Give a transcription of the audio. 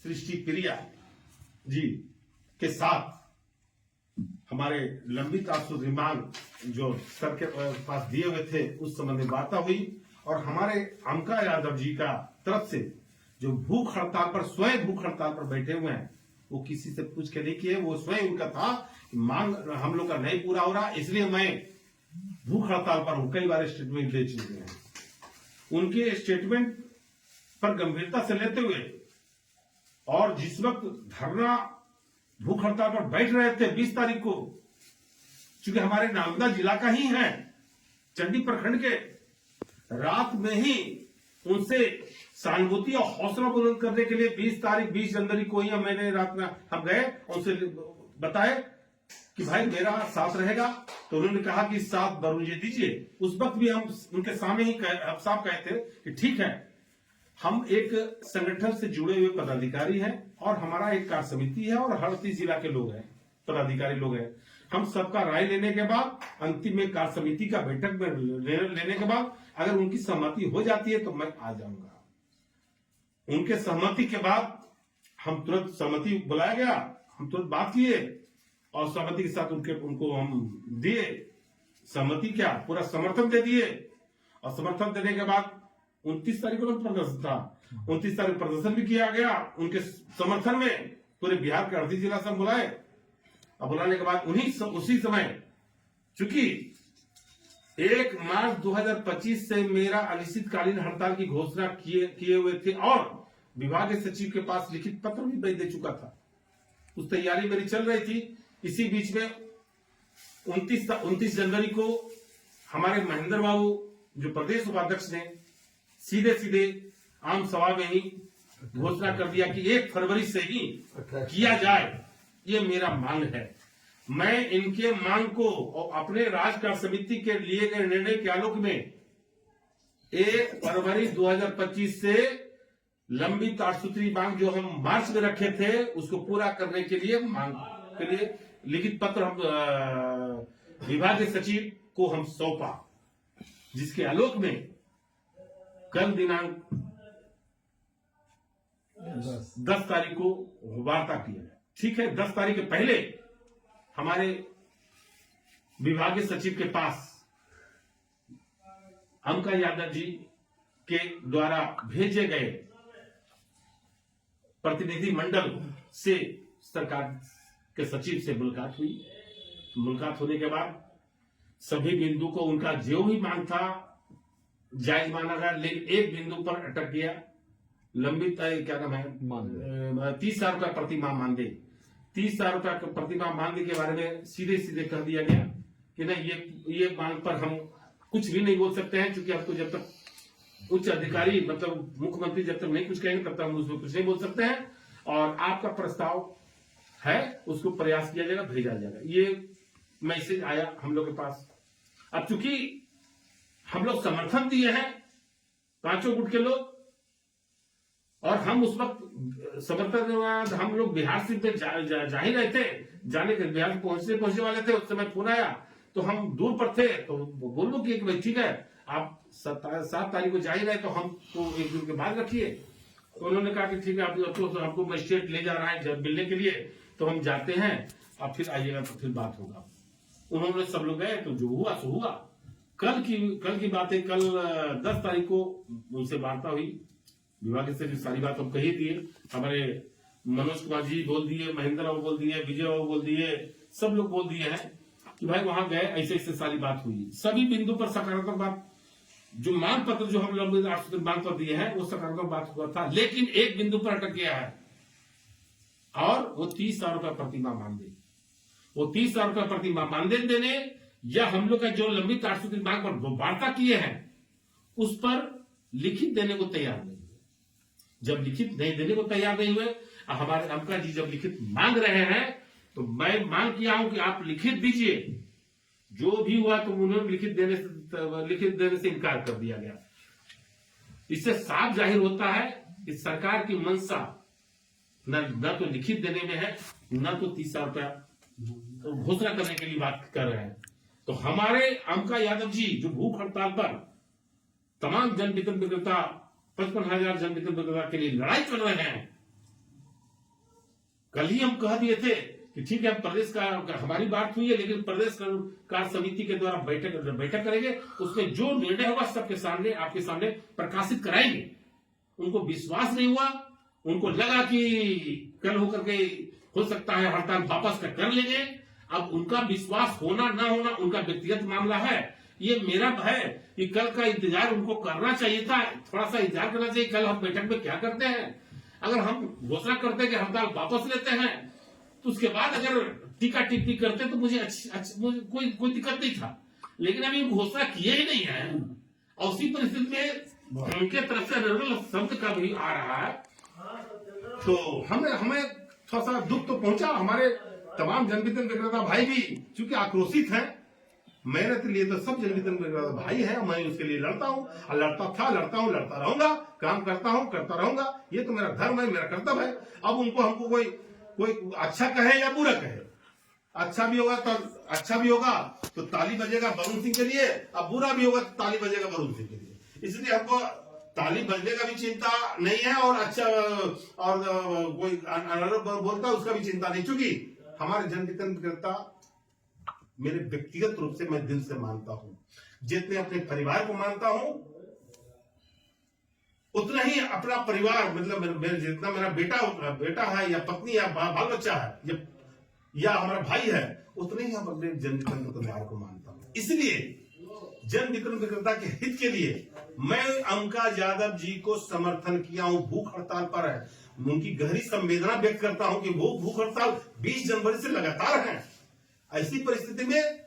सृष्टि प्रिया जी के साथ हमारे लंबित आशु मांग जो सर के पास दिए हुए थे उस संबंध में वार्ता हुई और हमारे अमका यादव जी का तरफ से जो भूख हड़ताल पर स्वयं भूख हड़ताल पर बैठे हुए हैं वो किसी से पूछ के नहीं किए, वो स्वयं उनका था मांग हम लोग का नहीं पूरा हो रहा इसलिए मैं भूख हड़ताल पर हूं। कई बार स्टेटमेंट दे चुके हैं। उनके स्टेटमेंट पर गंभीरता से लेते हुए और जिस वक्त धरना भूख हड़ताल पर बैठ रहे थे 20 तारीख को, चूंकि हमारे नालंदा जिला का ही है, चंडी प्रखंड के, रात में ही उनसे सहानुभूति और हौसला बुलंद करने के लिए 20 जनवरी को ही मैंने रात में हम गए, उनसे बताए कि भाई मेरा साथ रहेगा। तो उन्होंने कहा कि साथ मुझे दीजिए। उस वक्त भी हम उनके सामने ही हम साफ कहे थे कि ठीक है, हम एक संगठन से जुड़े हुए पदाधिकारी हैं और हमारा एक कार्य समिति है और हर 30 जिला के लोग हैं, पदाधिकारी लोग हैं। हम सबका राय लेने के बाद अंतिम में कार्य समिति का बैठक में लेने के बाद अगर उनकी सहमति हो जाती है तो मैं आ जाऊंगा। उनके सहमति के बाद हम तुरंत सहमति बुलाया गया, हम तुरंत बात किए और सहमति के साथ उनको हम दिए सहमति, क्या पूरा समर्थन दे दिए। और समर्थन देने के बाद 29 तारीख को प्रदर्शन था, 29 तारीख प्रदर्शन भी किया गया उनके समर्थन में। पूरे बिहार के 38 जिला से हम बुलाए और बुलाने के बाद उसी समय चूंकि 1 मार्च 2025 से मेरा अनिश्चितकालीन हड़ताल की घोषणा किए हुए थे और विभागीय सचिव के पास लिखित पत्र भी भेज दे चुका था, उस तैयारी मेरी चल रही थी। इसी बीच में 29 जनवरी को हमारे महेंद्र बाबू जो प्रदेश उपाध्यक्ष ने सीधे आम सभा में ही घोषणा कर दिया कि 1 फरवरी से ही किया जाए, ये मेरा मांग है। मैं इनके मांग को और अपने राज्य कार्य समिति के लिए गए निर्णय के आलोक में 1 फरवरी 2025 से लंबित आठसूत्री मांग जो हम मार्च में रखे थे उसको पूरा करने के लिए मांग के लिए लिखित पत्र हम विभागीय सचिव को हम सौंपा, जिसके आलोक में कल दिनांक 10 तारीख को वार्ता की है। ठीक है, 10 तारीख के पहले हमारे विभागीय सचिव के पास अमका यादव जी के द्वारा भेजे गए प्रतिनिधि मंडल से सरकार के सचिव से मुलाकात हुई। मुलाकात होने के बाद सभी बिंदु को उनका जो भी मांग था जायज माना गया, लेकिन एक बिंदु पर अटक गया। लंबित क्या नाम है, 30,000 रुपया प्रतिमाह मानदेय, 30,000 रुपया प्रतिमाह मानदेय के बारे में सीधे कह दिया गया कि नहीं, ये मांग पर हम कुछ भी नहीं बोल सकते हैं, क्योंकि आपको जब तक उच्च अधिकारी मतलब मुख्यमंत्री जब तक नहीं कुछ कहेंगे तब तक हम उसमें कुछ नहीं बोल सकते हैं। और आपका प्रस्ताव है उसको प्रयास किया जाएगा, भेजा जाएगा। ये मैसेज आया हम लोग के पास। अब चूंकि हम लोग समर्थन दिए हैं 5 गुट के लोग, और हम उस वक्त समर्थन हम लोग बिहार से जा ही रहे थे, जाने के बिहार पहुंचने वाले थे। उस समय फोन आया तो हम दूर पर थे, तो बोलो कि भाई ठीक है आप 7 तारीख को जा ही रहे तो हम तो 1 दिन के बाद रखिए। तो उन्होंने कहा कि ठीक है, आप हमको मजिस्ट्रेट ले जा रहा है जब मिलने के लिए, तो हम जाते हैं, अब फिर आइएगा तो फिर बात होगा। उन्होंने सब लोग गए, तो जो हुआ सो हुआ। कल की बात है, कल 10 तारीख को उनसे वार्ता हुई, विभाग से भी सारी बात हम कही दिए। हमारे मनोज कुमार जी बोल दिए, महेंद्र बाबू बोल दिए, विजय बाबू बोल दिए, सब लोग बोल दिए हैं कि भाई वहां गए, ऐसे सारी बात हुई। सभी बिंदु पर सकारात्मक बात, जो मांग पत्र जो हम लोग मांग पत्र दिए हैं वो सकारात्मक बात हुआ था, लेकिन एक बिंदु पर अटक गया है और वो 30,000 रुपया प्रतिमाह मानदेय। वो 30,000 रुपया प्रतिमाह मानदेय देने या हम लोग का जो लंबित आठसूत्री मांग पर वार्ता किए हैं उस पर लिखित देने को तैयार नहीं हुए। जब लिखित नहीं देने को तैयार नहीं हुए, हमारे अमका जी जब लिखित मांग रहे हैं तो मैं मांग किया हूं कि आप लिखित दीजिए। जो भी हुआ तो उन्होंने लिखित देने से इनकार कर दिया गया। इससे साफ जाहिर होता है कि सरकार की मंशा न तो लिखित देने में है, न तो 30,000 रुपया घोषणा करने के लिए बात कर रहे हैं। तो हमारे अमका यादव जी जो भूख हड़ताल पर तमाम जन वितरण विक्रेता 55,000 जन वितरण विक्रेता के लिए लड़ाई चल रहे हैं, कल ही हम कह दिए थे कि ठीक है, प्रदेश का हमारी बात हुई है, लेकिन प्रदेश कार्य समिति के द्वारा बैठक करेंगे, उसमें जो निर्णय होगा सबके सामने, आपके सामने प्रकाशित कराएंगे। उनको विश्वास नहीं हुआ, उनको लगा कि कल होकर के हो सकता है हड़ताल वापस कर लेंगे। अब उनका विश्वास होना ना होना उनका व्यक्तिगत मामला है। ये मेरा है कि कल का इंतजार उनको करना चाहिए था, थोड़ा सा इंतजार करना चाहिए। कल हम बैठक में क्या करते हैं, अगर हम घोषणा करते हैं कि हड़ताल वापस लेते हैं, तो उसके बाद अगर टीका टिप्पणी करते तो मुझे मुझे कोई दिक्कत नहीं था। लेकिन अभी घोषणा किए ही नहीं है, और उसी परिस्थिति में उनके तरफ से निर्मल शब्द का भी आ रहा है, तो हमें थोड़ा सा दुख तो पहुंचा। हमारे तमाम जनवितरण विक्रेता भाई भी चूंकि आक्रोशित हैं, मेहनत के लिए तो सब जनवितरण विक्रेता भाई है, मैं उसके लिए लड़ता हूं, और लड़ता था, लड़ता हूं, लड़ता रहूंगा, काम करता हूं, करता रहूंगा। ये तो मेरा धर्म है, मेरा कर्तव्य है। अब हमको कोई अच्छा कहे या बुरा कहे, अच्छा भी होगा तो ताली बजेगा वरुण सिंह के लिए, अब बुरा भी होगा तो ताली बजेगा वरुण सिंह के लिए। इसलिए हमको ताली बजने का भी चिंता नहीं है, और अच्छा और कोई बोलता है उसका भी चिंता नहीं, क्योंकि हमारे जनवितरण विक्रेता मेरे व्यक्तिगत रूप से मैं दिल से मानता हूं, जितने अपने परिवार को मानता हूं उतना ही अपना परिवार, मतलब जितना मेरा बेटा है या पत्नी या बाल बच्चा है या हमारा भाई है, उतने ही हम अपने जनवितरण परिवार को मानता हूं। इसलिए जन वितरण विक्रेता के हित के लिए मैं अंका यादव जी को समर्थन किया हूं। भूख हड़ताल पर है, उनकी गहरी संवेदना व्यक्त करता हूं कि वो भूख हड़ताल 20 जनवरी से लगातार है। ऐसी परिस्थिति में